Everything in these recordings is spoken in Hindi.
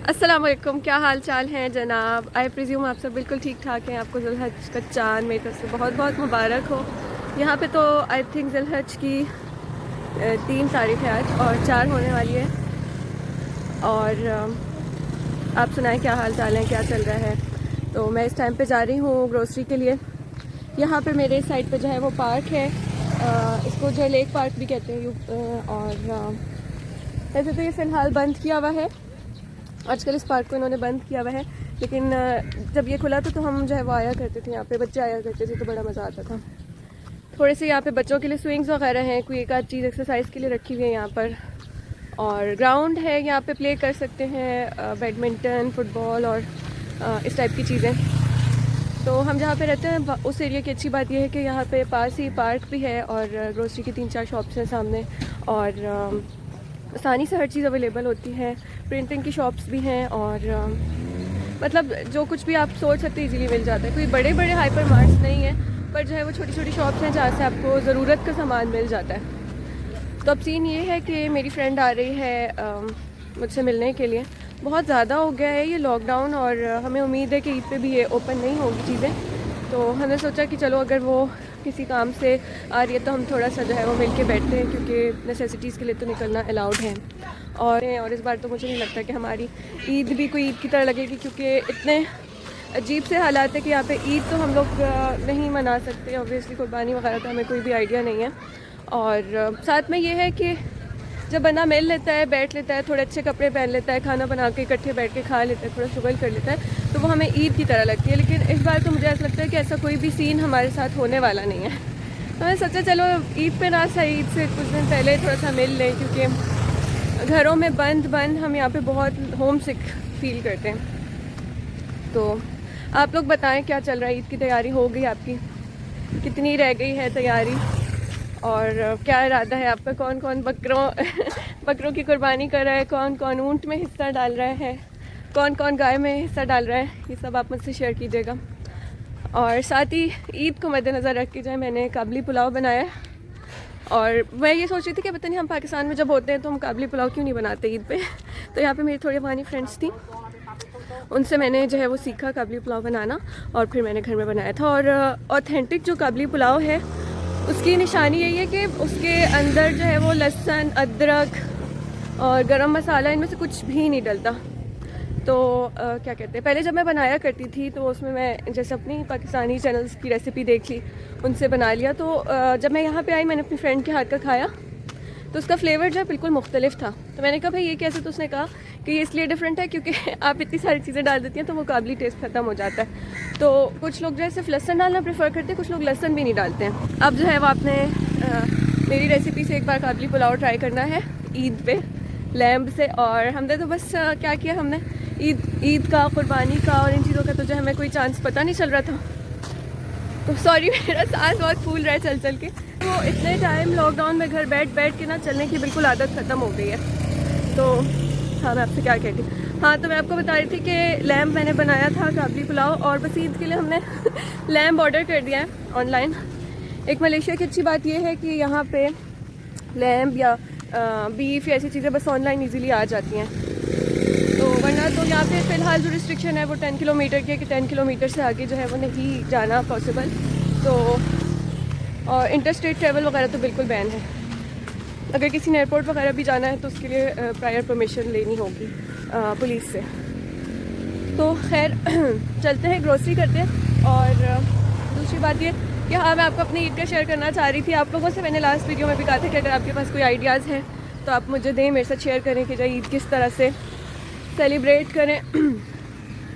अस्सलाम वालेकुम, क्या हाल चाल हैं जनाब। आई प्रिज्यूम आप सब बिल्कुल ठीक ठाक हैं। आपको ज़ुल्हज का चाँद मेरी तरफ से बहुत बहुत मुबारक हो। यहाँ पे तो आई थिंक ज़ुल्हज की 3 तारीख है आज और 4 होने वाली है। और आप सुनाएं क्या हाल चाल है, क्या चल रहा है। तो मैं इस टाइम पे जा रही हूँ ग्रोसरी के लिए। यहाँ पे मेरे साइड पे जो है वो पार्क है, इसको जो है लेक पार्क भी कहते हैं। और वैसे तो ये फ़िलहाल बंद किया हुआ है, आजकल इस पार्क को इन्होंने बंद किया हुआ है। लेकिन जब ये खुला था तो हम जो है वो आया करते थे, यहाँ पे बच्चे आया करते थे तो बड़ा मज़ा आता था। थोड़े से यहाँ पे बच्चों के लिए स्विंग्स वगैरह हैं, कोई एक आध चीज़ एक्सरसाइज के लिए रखी हुई है यहाँ पर। और ग्राउंड है, यहाँ पे प्ले कर सकते हैं बैडमिंटन, फुटबॉल और इस टाइप की चीज़ें। तो हम जहाँ पे रहते हैं उस एरिया की अच्छी बात यह है कि यहाँ पे पास ही पार्क भी है और ग्रोसरी की 3-4 शॉप्स हैं सामने। और आसानी से हर चीज़ अवेलेबल होती है, प्रिंटिंग की शॉप्स भी हैं। और मतलब जो कुछ भी आप सोच सकते हैं इजीली मिल जाता है। कोई बड़े बड़े हाइपर मार्ट्स नहीं है, पर जो है वो छोटी छोटी शॉप्स हैं जहाँ से आपको ज़रूरत का सामान मिल जाता है। तो अब सीन ये है कि मेरी फ्रेंड आ रही है मुझसे मिलने के लिए। बहुत ज़्यादा हो गया है ये लॉकडाउन और हमें उम्मीद है कि ईद पे भी ये ओपन नहीं होगी चीज़ें। तो हमने सोचा कि चलो अगर वो किसी काम से आ रही है तो हम थोड़ा सा जो है वो मिल के बैठते हैं, क्योंकि नेसेसिटीज़ के लिए तो निकलना अलाउड है। और इस बार तो मुझे नहीं लगता कि हमारी ईद भी कोई ईद की तरह लगेगी, क्योंकि इतने अजीब से हालात है कि यहाँ पे ईद तो हम लोग नहीं मना सकते। ऑब्वियसली कुर्बानी वगैरह का हमें कोई भी आइडिया नहीं है। और साथ में ये है कि जब बंदा मिल लेता है, बैठ लेता है, थोड़े अच्छे कपड़े पहन लेता है, खाना बना के इकट्ठे बैठ के खा लेता है, थोड़ा शुगल कर लेता है, तो वो हमें ईद की तरह लगती है। लेकिन इस बार तो मुझे ऐसा लगता है कि ऐसा कोई भी सीन हमारे साथ होने वाला नहीं है। तो मैंने सोचा चलो ईद पे ना सही, ईद से कुछ दिन पहले थोड़ा सा मिल लें, क्योंकि घरों में बंद हम यहाँ पे बहुत होम सिक फील करते हैं। तो आप लोग बताएं क्या चल रहा है, ईद की तैयारी हो गई आपकी, कितनी रह गई है तैयारी, और क्या इरादा है आपका। कौन कौन बकरों की कुर्बानी कर रहा है, कौन कौन ऊँट में हिस्सा डाल रहा है, कौन कौन गाय में हिस्सा डाल रहा है, ये सब आप मुझसे शेयर कीजिएगा। और साथ ही ईद को मद्देनज़र रख के जो है मैंने काबली पुलाव बनाया है। और मैं ये सोच रही थी कि पता नहीं हम पाकिस्तान में जब होते हैं तो हम काबली पुलाव क्यों नहीं बनाते ईद पे। तो यहाँ पे मेरी थोड़ी पुरानी फ्रेंड्स थी, उनसे मैंने जो है वो सीखा काबली पुलाव बनाना, और फिर मैंने घर में बनाया था। और ऑथेंटिक जो काबली पुलाव है उसकी निशानी यही है कि उसके अंदर जो है वो लहसुन, अदरक और गरम मसाला, इनमें से कुछ भी नहीं डलता। तो क्या कहते हैं, पहले जब मैं बनाया करती थी तो उसमें मैं जैसे अपनी पाकिस्तानी चैनल्स की रेसिपी देख ली, उनसे बना लिया। तो जब मैं यहाँ पे आई मैंने अपनी फ्रेंड के हाथ का खाया तो उसका फ्लेवर जो है बिल्कुल मुख्तलिफ था। तो मैंने कहा भाई ये कैसे। तो उसने कहा कि ये इसलिए डिफरेंट है क्योंकि आप इतनी सारी चीज़ें डाल देती हैं तो वो काबली टेस्ट ख़त्म हो जाता है। तो कुछ लोग जो है सिर्फ लहसुन डालना प्रेफर करते हैं, कुछ लोग लहसुन भी नहीं डालते हैं। अब जो है वो आपने मेरी रेसिपी से एक बार काबली पुलाव ट्राई करना है ईद पे लैम्ब से। और हमने तो बस क्या किया, हमने ईद का, कुर्बानी का और इन चीज़ों का तो जो हमें कोई चांस पता नहीं चल रहा था। तो सॉरी मेरा सांस बहुत फूल रहा है चल चल के। वो इतने टाइम लॉकडाउन में घर बैठ के ना चलने की बिल्कुल आदत ख़त्म हो गई है। तो हाँ, मैं आपसे क्या कहती हूँ, हाँ तो मैं आपको बता रही थी कि लैम्ब मैंने बनाया था काबली पुलाव, और बस ईद के लिए हमने लैम्ब ऑर्डर कर दिया है ऑनलाइन। एक मलेशिया की अच्छी बात यह है कि यहाँ पे लैम्ब या बीफ या ऐसी चीज़ें बस ऑनलाइन ईजीली आ जाती हैं। तो वरना तो यहाँ पे फ़िलहाल जो रिस्ट्रिक्शन है वो 10 किलोमीटर की है कि 10 किलोमीटर से आगे जो है वो नहीं जाना पॉसिबल। तो और इंटरस्टेट ट्रैवल वगैरह तो बिल्कुल बैन है। अगर किसी ने एयरपोर्ट वगैरह भी जाना है तो उसके लिए प्रायर परमिशन लेनी होगी पुलिस से। तो खैर चलते हैं, ग्रोसरी करते हैं। और दूसरी बात ये कि हाँ, मैं आपको अपनी ईद का शेयर करना चाह रही थी। आप लोगों से मैंने लास्ट वीडियो में भी कहा था कि अगर आपके पास कोई आइडियाज़ हैं तो आप मुझे दें, मेरे साथ शेयर करें कि जो ईद किस तरह से सेलिब्रेट करें।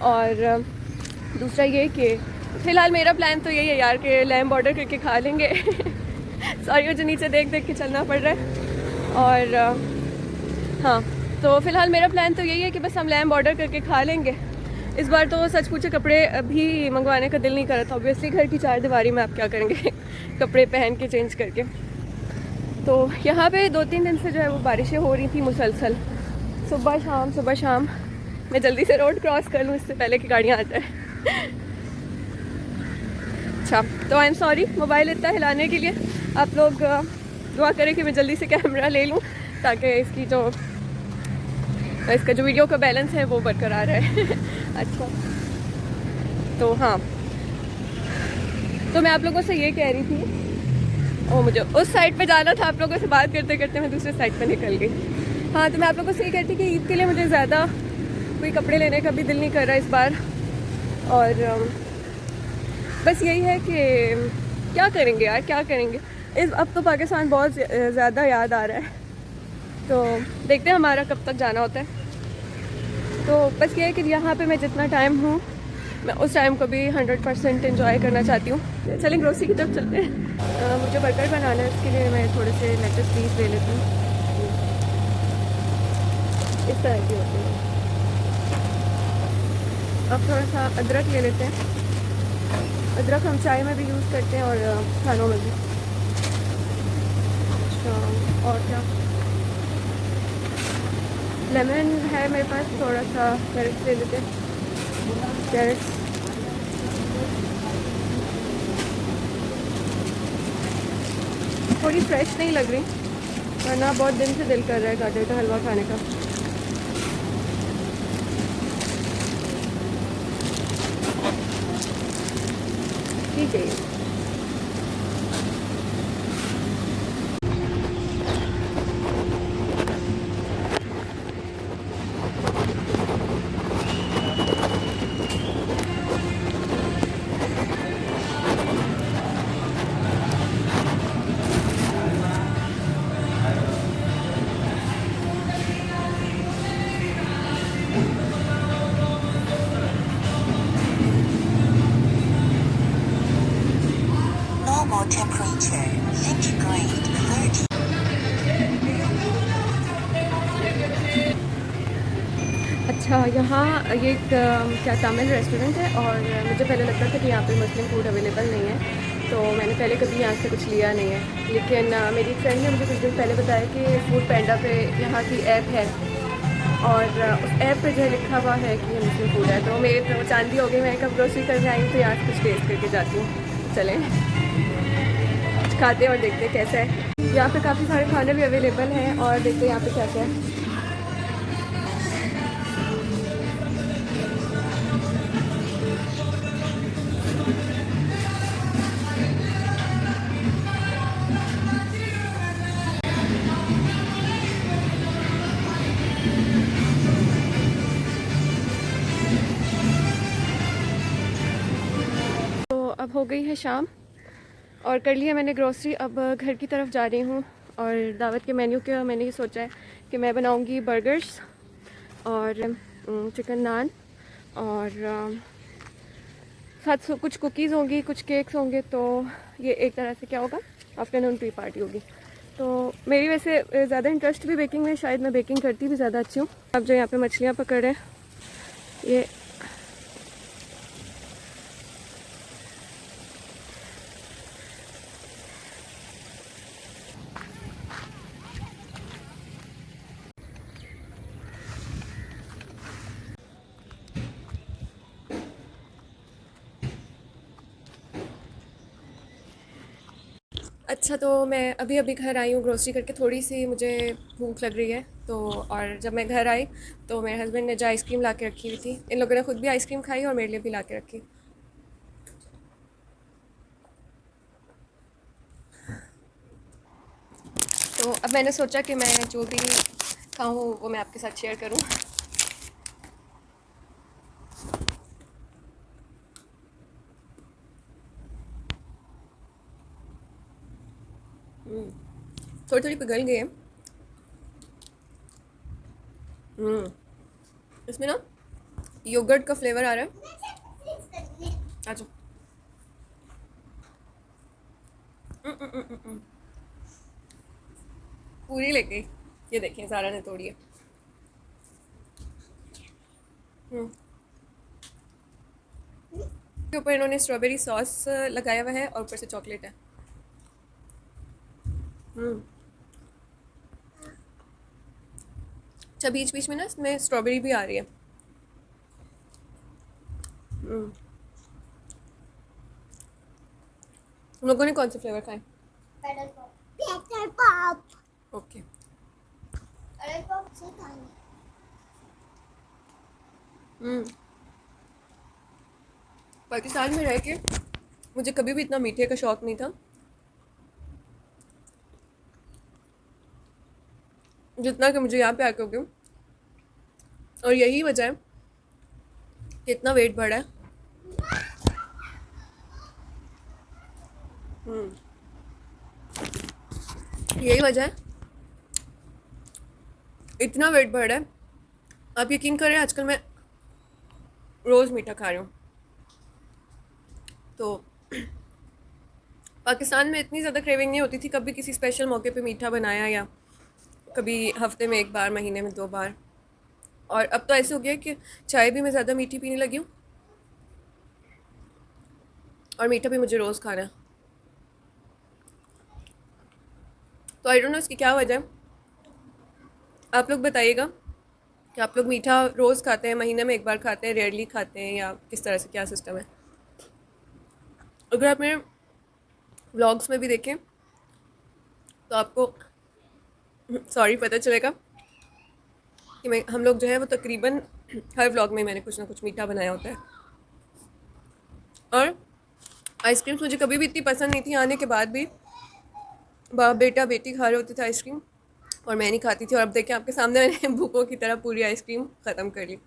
और दूसरा ये कि फ़िलहाल मेरा प्लान तो यही है यार कि लैम्ब ऑर्डर करके खा लेंगे। सॉरी मुझे नीचे देख के चलना पड़ रहा है। और हाँ, तो फ़िलहाल मेरा प्लान तो यही है कि बस हम लैम्ब ऑर्डर करके खा लेंगे। इस बार तो सच पूछे कपड़े भी मंगवाने का दिल नहीं कर रहा था। ऑब्वियसली घर की 4 दीवारी में आप क्या करेंगे कपड़े पहन के चेंज करके। तो यहाँ पे 2-3 दिन से जो है वो बारिशें हो रही थी मुसलसल, सुबह शाम। मैं जल्दी से रोड क्रॉस कर लूँ इससे पहले कि गाड़ियाँ आ जाए। अच्छा, तो आई एम सॉरी मोबाइल इतना हिलाने के लिए। आप लोग दुआ करें कि मैं जल्दी से कैमरा ले लूँ ताकि इसकी जो इसका जो वीडियो का बैलेंस है वो बरकरार है। अच्छा, तो हाँ, तो मैं आप लोगों से ये कह रही थी, ओ मुझे उस साइड पे जाना था, आप लोगों से बात करते करते मैं दूसरे साइड पे निकल गई। हाँ, तो मैं आप लोगों से ये कहती कि ईद के लिए मुझे ज़्यादा कोई कपड़े लेने का भी दिल नहीं कर रहा इस बार, और बस यही है कि क्या करेंगे यार, क्या करेंगे। अब तो पाकिस्तान बहुत ज़्यादा याद आ रहा है, तो देखते हैं हमारा कब तक जाना होता है। तो बस ये है कि यहाँ पे मैं जितना टाइम हूँ मैं उस टाइम को भी 100% इन्जॉय करना चाहती हूँ। चलें ग्रोसरी की तरफ चलते हैं। मुझे बर्गर बनाना है, इसके लिए मैं थोड़े से लेटस पीस ले लेती हूँ। इस तरह की होती है। अब थोड़ा सा अदरक ले लेते हैं। अदरक हम चाय में भी यूज़ करते हैं और खानों में भी। अच्छा, और क्या, लेमन है मेरे पास, थोड़ा सा कैरेट्स ले लेते हैं। कैरेट्स, थोड़ी फ्रेश नहीं लग रही, वरना बहुत दिन से दिल कर रहा है गाजर का हलवा खाने का। ठीक है ये। Normal temperature, centigrade 30. अच्छा, यहाँ ये एक क्या तमिल रेस्टोरेंट है, और मुझे पहले लगता था कि यहाँ पे मुस्लिम फूड अवेलेबल नहीं है, तो मैंने पहले कभी यहाँ से कुछ लिया नहीं है। लेकिन मेरी एक फ्रेंड ने मुझे कुछ दिन पहले बताया कि फूड पैंडा पे यहाँ की ऐप है, और उस ऐप पे जो है लिखा हुआ है कि ये मुस्लिम फूड है। तो मेरे तो चांदी हो गई, मैं कब ग्रोसरी करने आई हूँ तो यहाँ से कुछ टेस्ट करके जाती हूँ। चलें कुछ खाते हैं और देखते हैं कैसा है। यहाँ पे काफ़ी सारे खाने भी अवेलेबल हैं, और देखते हैं यहाँ पे क्या क्या है। अब हो गई है शाम और कर लिया मैंने ग्रोसरी। अब घर की तरफ जा रही हूँ, और दावत के मेन्यू का मैंने ये सोचा है कि मैं बनाऊँगी बर्गर्स और चिकन नान, और साथ कुछ कुकीज़ होंगी, कुछ केक्स होंगे। तो ये एक तरह से क्या होगा, आफ्टरनून टी पार्टी होगी। तो मेरी वैसे ज़्यादा इंटरेस्ट भी बेकिंग में, शायद मैं बेकिंग करती भी ज़्यादा अच्छी हूँ। अब जो यहाँ पे मछलियाँ पकड़ रहे हैं, ये अच्छा, तो मैं अभी अभी घर आई हूँ ग्रोसरी करके, थोड़ी सी मुझे भूख लग रही है। तो और जब मैं घर आई तो मेरे हस्बैंड ने जो आइसक्रीम ला के रखी हुई थी, इन लोगों ने खुद भी आइसक्रीम खाई और मेरे लिए भी ला के रखी। तो अब मैंने सोचा कि मैं जो भी खाऊँ वो मैं आपके साथ शेयर करूँ। थोड़ी थोड़ी पिघल गई है। इसमें ना योगर्ट का फ्लेवर आ रहा है। अच्छा, पूरी लेके, ये देखिए सारा ने तोड़ी है। के ऊपर इन्होंने स्ट्रॉबेरी सॉस लगाया हुआ है और ऊपर से चॉकलेट है। अच्छा, बीच बीच में ना इसमें स्ट्रॉबेरी भी आ रही है। हम लोगों ने कौन से फ्लेवर खाए? Peter Pop. Okay. Peter Pop से खाने. हम्म। पाकिस्तान में रह के मुझे कभी भी इतना मीठे का शौक नहीं था जितना कि मुझे यहाँ पे आके हो गया। और यही वजह है कि इतना वेट बढ़ा है। हम्म, यही वजह है, इतना वेट बढ़ा है। आप यकीन करें, आजकल मैं रोज़ मीठा खा रही हूँ। तो पाकिस्तान में इतनी ज़्यादा क्रेविंग नहीं होती थी, कभी किसी स्पेशल मौके पे मीठा बनाया या कभी हफ्ते में एक बार, महीने में 2 बार। और अब तो ऐसे हो गया है कि चाय भी मैं ज़्यादा मीठी पीने लगी हूँ और मीठा भी मुझे रोज़ खाना है। तो आई डोंट नो इसकी क्या वजह है। आप लोग बताइएगा कि आप लोग मीठा रोज़ खाते हैं, महीने में एक बार खाते हैं, रेयरली खाते हैं, या किस तरह से, क्या सिस्टम है। अगर आप मेरे व्लॉग्स में भी देखें तो आपको सॉरी पता चलेगा कि मैं हम लोग जो है वो तकरीबन हर व्लॉग में मैंने कुछ ना कुछ मीठा बनाया होता है। और आइसक्रीम्स मुझे कभी भी इतनी पसंद नहीं थी, आने के बाद भी बाप बेटा बेटी खा रहे होते थे आइसक्रीम और मैं नहीं खाती थी। और अब देखें आपके सामने मैंने भूखों की तरह पूरी आइसक्रीम ख़त्म कर ली।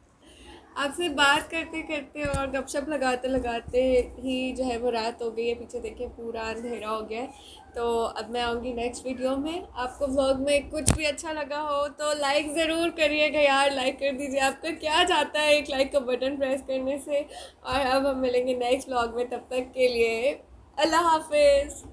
आपसे बात करते करते और गपशप लगाते लगाते ही जो है वो रात हो गई है। पीछे देखिए पूरा अंधेरा हो गया है। तो अब मैं आऊँगी नेक्स्ट वीडियो में। आपको व्लॉग में कुछ भी अच्छा लगा हो तो लाइक ज़रूर करिएगा यार, लाइक कर दीजिए। आपका क्या जाता है एक लाइक का बटन प्रेस करने से। और अब हम मिलेंगे नेक्स्ट व्लॉग में, तब तक के लिए अल्लाह हाफिज़।